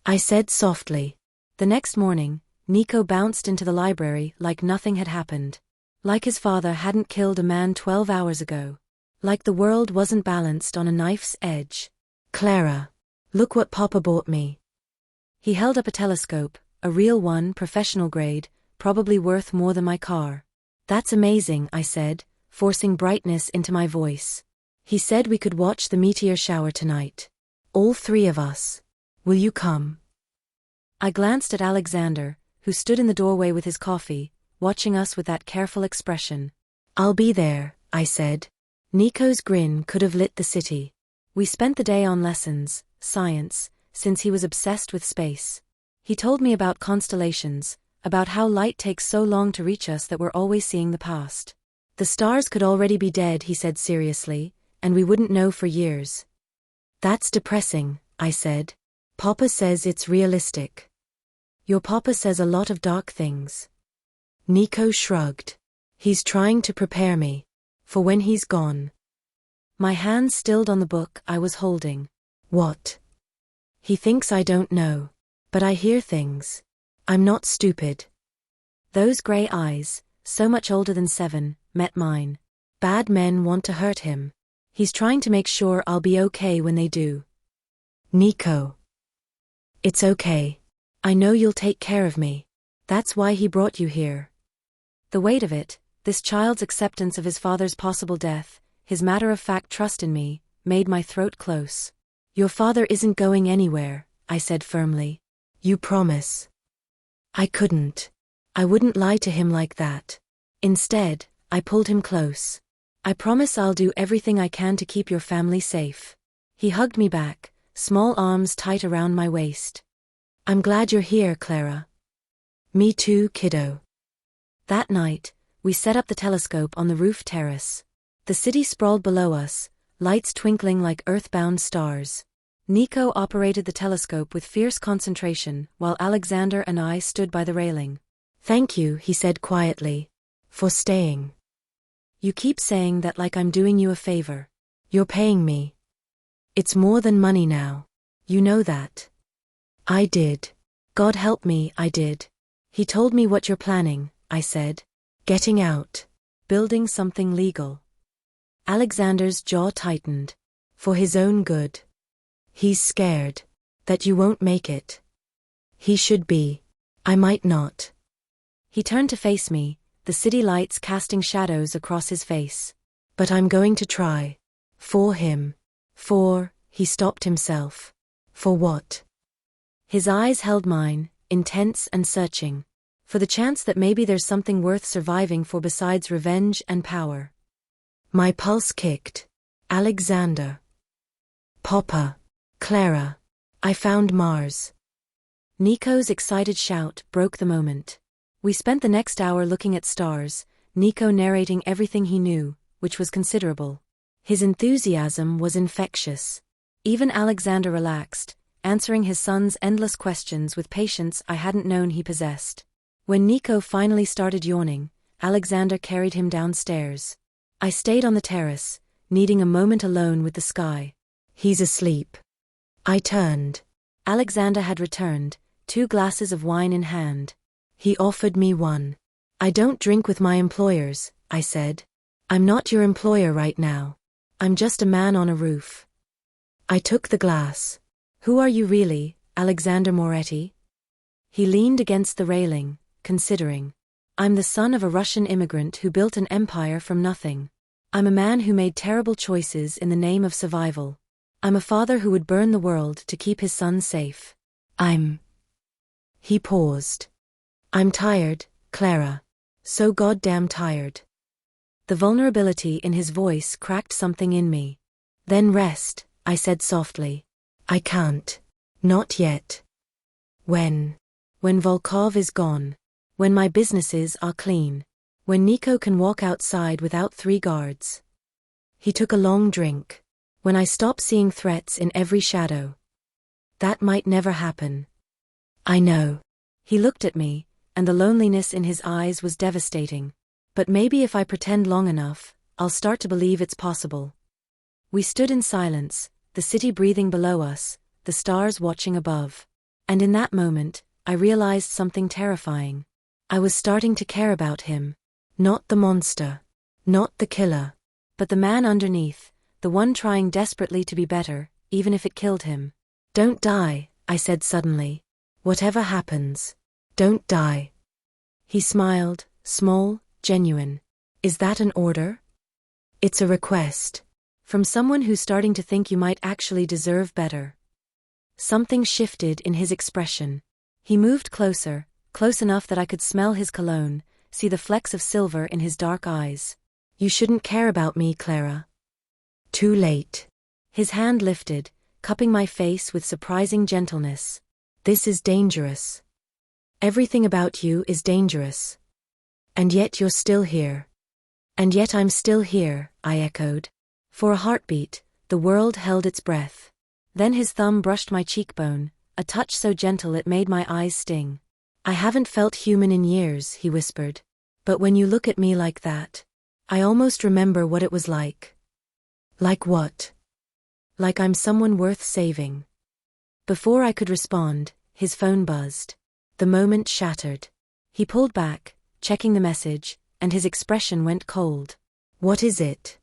I said softly. The next morning, Nico bounced into the library like nothing had happened. Like his father hadn't killed a man 12 hours ago. Like the world wasn't balanced on a knife's edge. Clara. Look what Papa bought me. He held up a telescope, a real one, professional grade, probably worth more than my car. That's amazing, I said, forcing brightness into my voice. He said we could watch the meteor shower tonight. All 3 of us. Will you come? I glanced at Alexander, who stood in the doorway with his coffee, watching us with that careful expression. I'll be there, I said. Nico's grin could have lit the city. We spent the day on lessons, science, since he was obsessed with space. He told me about constellations, about how light takes so long to reach us that we're always seeing the past. The stars could already be dead, he said seriously, and we wouldn't know for years. That's depressing, I said. Papa says it's realistic. Your papa says a lot of dark things. Nico shrugged. He's trying to prepare me. For when he's gone. My hand stilled on the book I was holding. What? He thinks I don't know. But I hear things. I'm not stupid. Those grey eyes, so much older than 7, met mine. Bad men want to hurt him. He's trying to make sure I'll be okay when they do. Nico. It's okay. I know you'll take care of me. That's why he brought you here. The weight of it, this child's acceptance of his father's possible death, his matter-of-fact trust in me, made my throat close. Your father isn't going anywhere, I said firmly. You promise? I couldn't. I wouldn't lie to him like that. Instead, I pulled him close. I promise I'll do everything I can to keep your family safe. He hugged me back, small arms tight around my waist. I'm glad you're here, Clara. Me too, kiddo. That night, we set up the telescope on the roof terrace. The city sprawled below us, lights twinkling like earthbound stars. Nico operated the telescope with fierce concentration, while Alexander and I stood by the railing. Thank you, he said quietly, for staying. You keep saying that like I'm doing you a favor. You're paying me. It's more than money now. You know that. I did. God help me, I did. He told me what you're planning, I said. Getting out. Building something legal. Alexander's jaw tightened. For his own good. He's scared. That you won't make it. He should be. I might not. He turned to face me, the city lights casting shadows across his face. But I'm going to try. For him. He stopped himself. For what? His eyes held mine, intense and searching. For the chance that maybe there's something worth surviving for besides revenge and power. My pulse kicked. Alexander. Papa. Clara. I found Mars. Nico's excited shout broke the moment. We spent the next hour looking at stars, Nico narrating everything he knew, which was considerable. His enthusiasm was infectious. Even Alexander relaxed, answering his son's endless questions with patience I hadn't known he possessed. When Nico finally started yawning, Alexander carried him downstairs. I stayed on the terrace, needing a moment alone with the sky. He's asleep. I turned. Alexander had returned, 2 glasses of wine in hand. He offered me one. I don't drink with my employers, I said. I'm not your employer right now. I'm just a man on a roof. I took the glass. Who are you really, Alexander Moretti? He leaned against the railing, considering. I'm the son of a Russian immigrant who built an empire from nothing. I'm a man who made terrible choices in the name of survival. I'm a father who would burn the world to keep his son safe. He paused. I'm tired, Clara. So goddamn tired. The vulnerability in his voice cracked something in me. Then rest, I said softly. I can't. Not yet. When? When Volkov is gone. When my businesses are clean. When Nico can walk outside without 3 guards. He took a long drink. When I stop seeing threats in every shadow. That might never happen. I know. He looked at me, and the loneliness in his eyes was devastating. But maybe if I pretend long enough, I'll start to believe it's possible. We stood in silence, the city breathing below us, the stars watching above. And in that moment, I realized something terrifying. I was starting to care about him. Not the monster. Not the killer. But the man underneath, the one trying desperately to be better, even if it killed him. Don't die, I said suddenly. Whatever happens, don't die. He smiled, small, genuine. Is that an order? It's a request. From someone who's starting to think you might actually deserve better. Something shifted in his expression. He moved closer, close enough that I could smell his cologne, see the flecks of silver in his dark eyes. You shouldn't care about me, Clara. Too late. His hand lifted, cupping my face with surprising gentleness. This is dangerous. Everything about you is dangerous. And yet you're still here. And yet I'm still here, I echoed. For a heartbeat, the world held its breath. Then his thumb brushed my cheekbone, a touch so gentle it made my eyes sting. I haven't felt human in years, he whispered. But when you look at me like that, I almost remember what it was like. Like what? Like I'm someone worth saving. Before I could respond, his phone buzzed. The moment shattered. He pulled back, checking the message, and his expression went cold. What is it?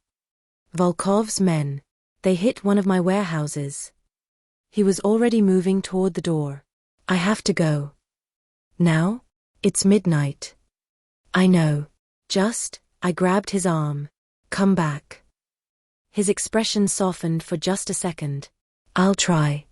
Volkov's men. They hit one of my warehouses. He was already moving toward the door. I have to go. Now? It's midnight. I know. I grabbed his arm. Come back. His expression softened for just a second. I'll try.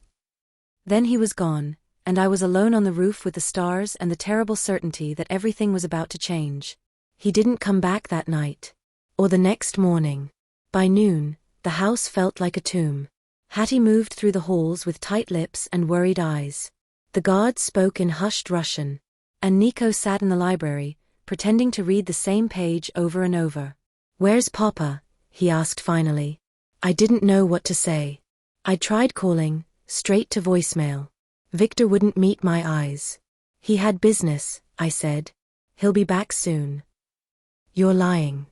Then he was gone, and I was alone on the roof with the stars and the terrible certainty that everything was about to change. He didn't come back that night. Or the next morning. By noon, the house felt like a tomb. Hattie moved through the halls with tight lips and worried eyes. The guards spoke in hushed Russian. And Nico sat in the library, pretending to read the same page over and over. Where's Papa? He asked finally. I didn't know what to say. I tried calling, straight to voicemail. Victor wouldn't meet my eyes. He had business, I said. He'll be back soon. You're lying.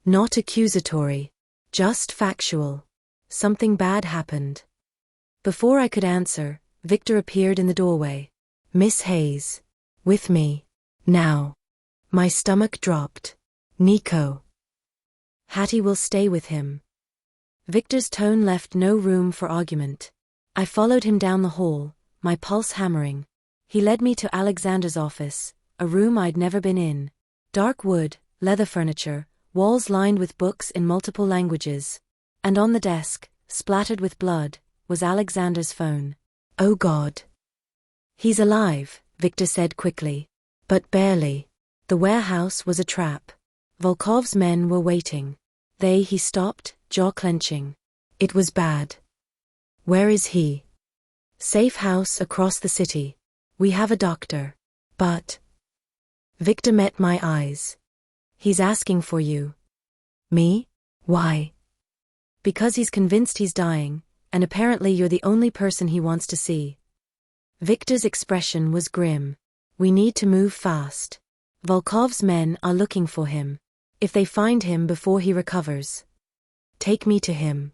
Not accusatory. Just factual. Something bad happened. Before I could answer, Victor appeared in the doorway. Miss Hayes. With me. Now. My stomach dropped. Nico. Hattie will stay with him. Victor's tone left no room for argument. I followed him down the hall, my pulse hammering. He led me to Alexander's office, a room I'd never been in. Dark wood, leather furniture, walls lined with books in multiple languages. And on the desk, splattered with blood, was Alexander's phone. Oh God. He's alive, Victor said quickly. But barely. The warehouse was a trap. Volkov's men were waiting. He stopped, jaw clenching. It was bad. Where is he? Safe house across the city. We have a doctor. But. Victor met my eyes. He's asking for you. Me? Why? Because he's convinced he's dying, and apparently you're the only person he wants to see. Victor's expression was grim. We need to move fast. Volkov's men are looking for him. If they find him before he recovers. Take me to him.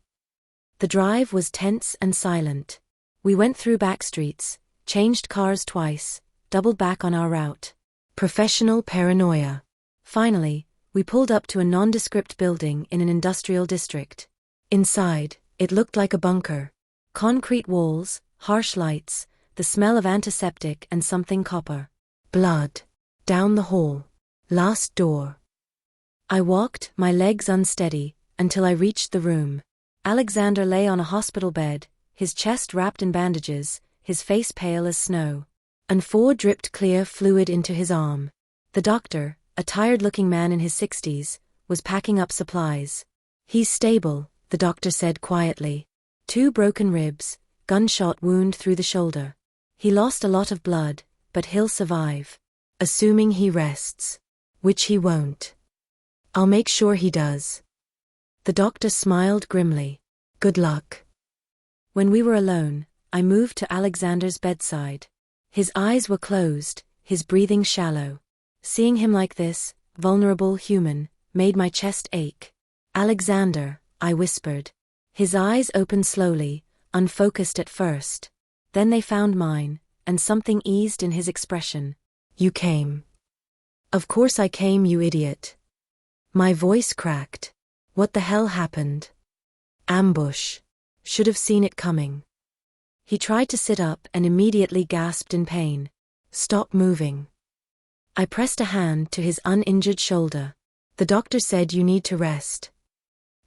The drive was tense and silent. We went through back streets, changed cars twice, doubled back on our route. Professional paranoia. Finally, we pulled up to a nondescript building in an industrial district. Inside, it looked like a bunker. Concrete walls, harsh lights, the smell of antiseptic and something copper. Blood. Down the hall. Last door. I walked, my legs unsteady, until I reached the room. Alexander lay on a hospital bed, his chest wrapped in bandages, his face pale as snow. And 4 dripped clear fluid into his arm. The doctor, a tired-looking man in his 60s, was packing up supplies. He's stable, the doctor said quietly. 2 broken ribs, gunshot wound through the shoulder. He lost a lot of blood, but he'll survive. Assuming he rests. Which he won't. I'll make sure he does. The doctor smiled grimly. Good luck. When we were alone, I moved to Alexander's bedside. His eyes were closed, his breathing shallow. Seeing him like this, vulnerable, human, made my chest ache. Alexander, I whispered. His eyes opened slowly, unfocused at first. Then they found mine, and something eased in his expression. You came. Of course I came, you idiot. My voice cracked. What the hell happened? Ambush. Should have seen it coming. He tried to sit up and immediately gasped in pain. Stop moving. I pressed a hand to his uninjured shoulder. The doctor said you need to rest.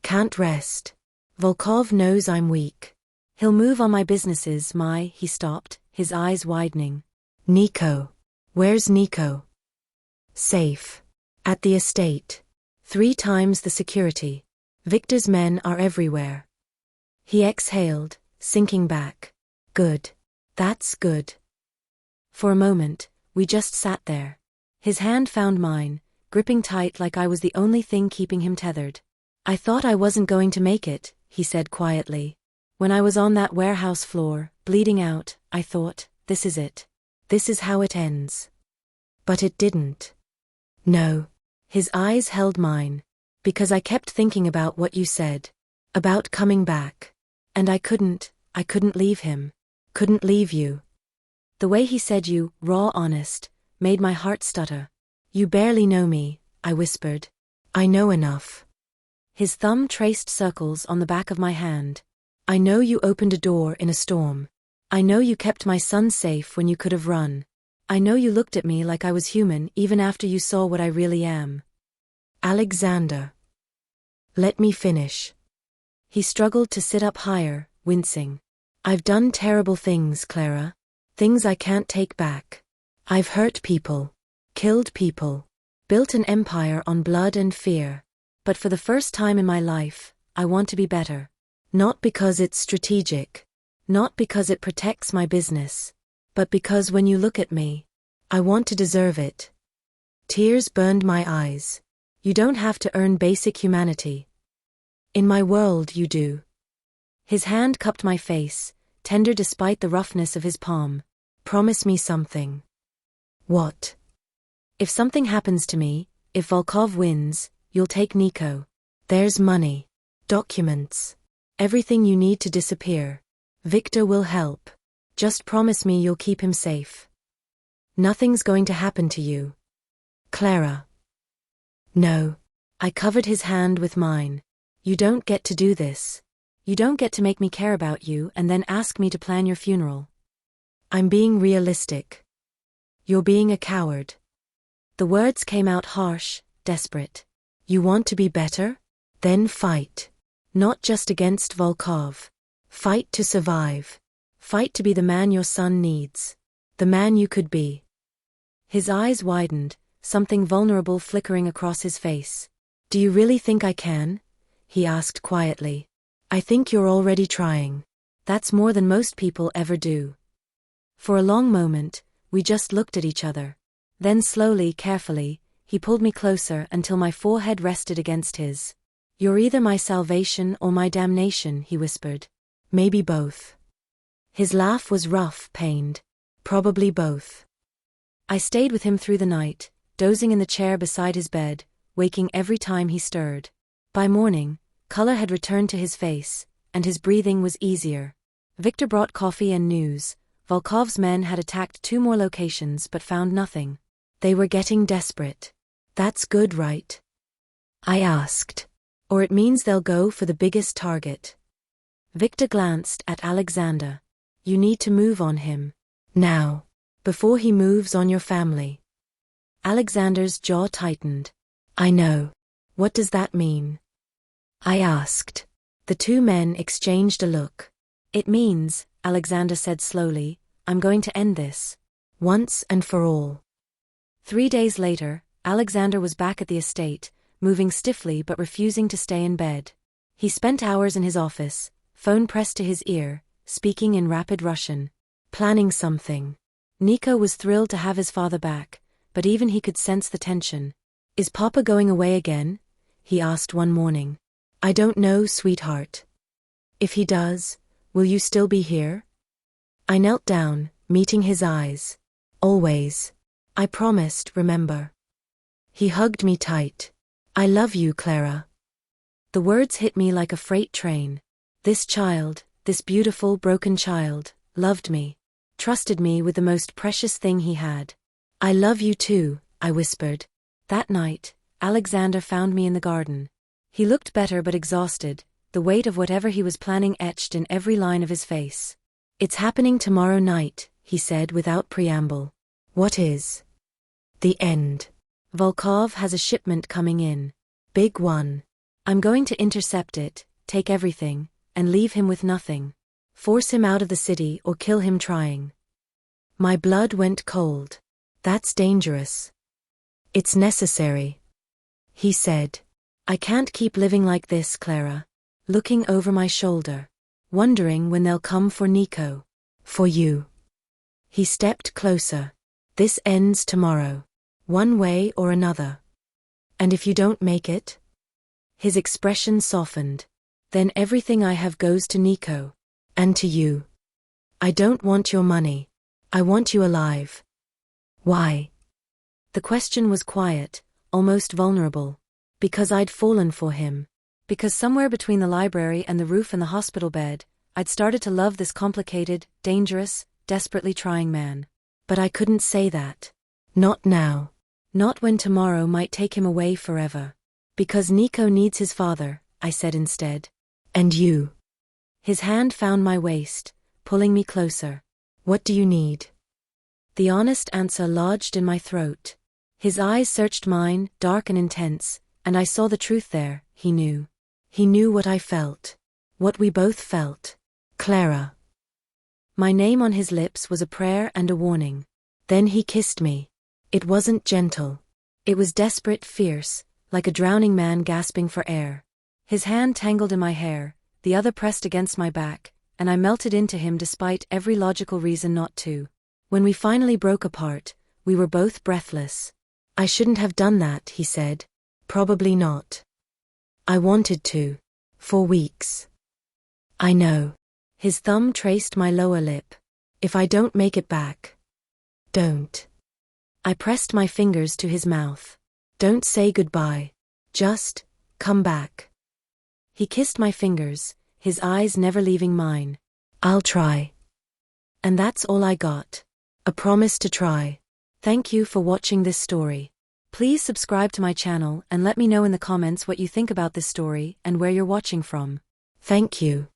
Can't rest. Volkov knows I'm weak. He'll move on my businesses, he stopped, his eyes widening. Nico. Where's Nico? Safe. At the estate. 3 times the security. Victor's men are everywhere. He exhaled, sinking back. Good. That's good. For a moment, we just sat there. His hand found mine, gripping tight like I was the only thing keeping him tethered. I thought I wasn't going to make it, he said quietly. When I was on that warehouse floor, bleeding out, I thought, this is it. This is how it ends. But it didn't. No. His eyes held mine. Because I kept thinking about what you said. About coming back. And I couldn't leave him. Couldn't leave you. The way he said you, raw honest, made my heart stutter. You barely know me, I whispered. I know enough. His thumb traced circles on the back of my hand. I know you opened a door in a storm. I know you kept my son safe when you could have run. I know you looked at me like I was human even after you saw what I really am. Alexander. Let me finish. He struggled to sit up higher, wincing. I've done terrible things, Clara. Things I can't take back. I've hurt people. Killed people. Built an empire on blood and fear. But for the first time in my life, I want to be better. Not because it's strategic. Not because it protects my business. But because when you look at me, I want to deserve it. Tears burned my eyes. You don't have to earn basic humanity. In my world you do. His hand cupped my face, tender despite the roughness of his palm. Promise me something. What? If something happens to me, if Volkov wins, you'll take Nico. There's money. Documents. Everything you need to disappear. Victor will help. Just promise me you'll keep him safe. Nothing's going to happen to you. Clara. No. I covered his hand with mine. You don't get to do this. You don't get to make me care about you and then ask me to plan your funeral. I'm being realistic. You're being a coward. The words came out harsh, desperate. You want to be better? Then fight. Not just against Volkov. Fight to survive. Fight to be the man your son needs. The man you could be. His eyes widened, something vulnerable flickering across his face. Do you really think I can? He asked quietly. I think you're already trying. That's more than most people ever do. For a long moment, we just looked at each other. Then slowly, carefully, he pulled me closer until my forehead rested against his. You're either my salvation or my damnation, he whispered. Maybe both. His laugh was rough, pained. Probably both. I stayed with him through the night, dozing in the chair beside his bed, waking every time he stirred. By morning, color had returned to his face, and his breathing was easier. Victor brought coffee and news. Volkov's men had attacked 2 more locations but found nothing. They were getting desperate. That's good, right? I asked. Or it means they'll go for the biggest target. Victor glanced at Alexander. You need to move on him. Now. Before he moves on your family. Alexander's jaw tightened. I know. What does that mean? I asked. The 2 men exchanged a look. It means, Alexander said slowly, I'm going to end this. Once and for all. 3 days later, Alexander was back at the estate, moving stiffly but refusing to stay in bed. He spent hours in his office, phone pressed to his ear, speaking in rapid Russian. Planning something. Nico was thrilled to have his father back, but even he could sense the tension. Is Papa going away again? He asked one morning. I don't know, sweetheart. If he does, will you still be here? I knelt down, meeting his eyes. Always. I promised, remember. He hugged me tight. I love you, Clara. The words hit me like a freight train. This child, this beautiful broken child, loved me. Trusted me with the most precious thing he had. I love you too, I whispered. That night, Alexander found me in the garden. He looked better but exhausted, the weight of whatever he was planning etched in every line of his face. It's happening tomorrow night, he said without preamble. What is? The end. Volkov has a shipment coming in. Big one. I'm going to intercept it, take everything, and leave him with nothing. Force him out of the city or kill him trying. My blood went cold. That's dangerous. It's necessary. He said. I can't keep living like this, Clara. Looking over my shoulder. Wondering when they'll come for Nico. For you. He stepped closer. This ends tomorrow. One way or another. And if you don't make it? His expression softened. Then everything I have goes to Nico. And to you. I don't want your money. I want you alive. Why? The question was quiet, almost vulnerable. Because I'd fallen for him. Because somewhere between the library and the roof and the hospital bed, I'd started to love this complicated, dangerous, desperately trying man. But I couldn't say that. Not now. Not when tomorrow might take him away forever. Because Nico needs his father, I said instead. And you? His hand found my waist, pulling me closer. What do you need? The honest answer lodged in my throat. His eyes searched mine, dark and intense, and I saw the truth there. He knew. He knew what I felt. What we both felt. Clara. My name on his lips was a prayer and a warning. Then he kissed me. It wasn't gentle. It was desperate, fierce, like a drowning man gasping for air. His hand tangled in my hair, the other pressed against my back, and I melted into him despite every logical reason not to. When we finally broke apart, we were both breathless. I shouldn't have done that, he said. Probably not. I wanted to. For weeks. I know. His thumb traced my lower lip. If I don't make it back. Don't. I pressed my fingers to his mouth. Don't say goodbye. Just, come back. He kissed my fingers, his eyes never leaving mine. I'll try. And that's all I got. A promise to try. Thank you for watching this story. Please subscribe to my channel and let me know in the comments what you think about this story and where you're watching from. Thank you.